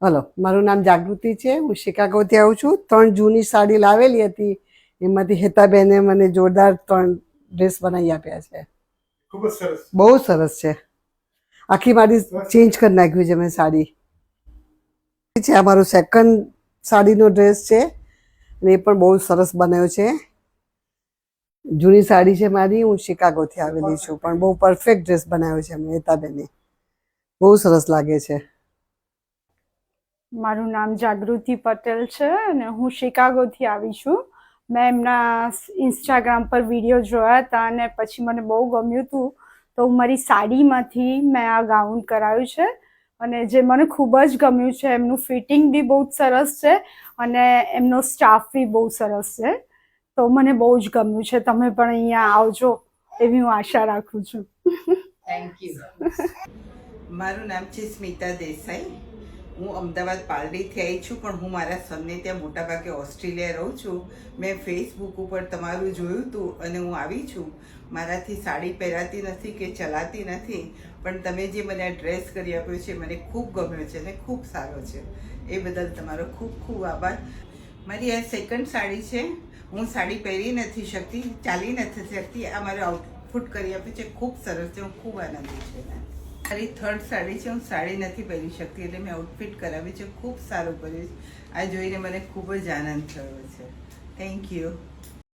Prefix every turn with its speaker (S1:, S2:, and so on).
S1: Hello, મારું નામ જાગૃતિ છે. હું શિકાગોથી આવું છું. 3 જૂની સાડી લાવેલી હતી, એમાંથી હેતાબેને મને જોરદાર 3 ડ્રેસ બનાવી આપ્યા છે.
S2: ખૂબ જ સરસ.
S1: બહુ સરસ છે. આખી મારી ચેન્જ કરી નાખ્યું છે મેં સાડી. છે આ મારો સેકન્ડ સાડીનો ડ્રેસ છે અને એ પણ બહુ સરસ બનાવ્યો છે. જૂની સાડી છે મારી, હું શિકાગોથી આવેલી છું, પણ બહુ પરફેક્ટ ડ્રેસ બનાવ્યો છે એમને હેતાબેને. બહુ સરસ લાગે છે.
S3: મારું નામ જાગૃતિ પટેલ છે અને હું શિકાગોથી આવી છું. મેં એમના ઇન્સ્ટાગ્રામ પર વિડીયો જોયા હતા અને પછી મને બહુ ગમ્યું હતું, તો મારી સાડીમાંથી મેં આ ગાઉન કરાવ્યું છે અને જે મને ખૂબ જ ગમ્યું છે. એમનું ફિટિંગ બી બહુ જ સરસ છે અને એમનો સ્ટાફ બી બહુ સરસ છે, તો મને બહુ જ ગમ્યું છે. તમે પણ અહીંયા આવજો એવી હું આશા રાખું છું.
S4: Thank you. મારું નામ છે સ્મિતા દેસાઈ. હું અમદાવાદ પાલડીથી આવી છું, પણ હું મારા સનને ત્યાં મોટાભાગે ઓસ્ટ્રેલિયા રહું છું. મેં ફેસબુક ઉપર તમારું જોયું હતું અને હું આવી છું. મારાથી સાડી પહેરાતી નથી કે ચલાતી નથી, પણ તમે જે મને આ ડ્રેસ કરી આપ્યો છે મને ખૂબ ગમ્યો છે અને ખૂબ સારો છે. એ બદલ તમારો ખૂબ ખૂબ આભાર. મારી આ સેકન્ડ સાડી છે. હું સાડી પહેરી નથી શકતી, ચાલી નથી શકતી. આ મારું આઉટફિટ કરી આપ્યું છે, ખૂબ સરસ છે. હું ખૂબ આનંદી છું. મારી થર્ડ સાડી છે. હું સાડી નથી પહેરી શકતી એટલે મેં આઉટફિટ કરાવી છે. ખૂબ સારું કર્યું છે. આ જોઈને મને ખૂબ જ આનંદ થયો છે. Thank you.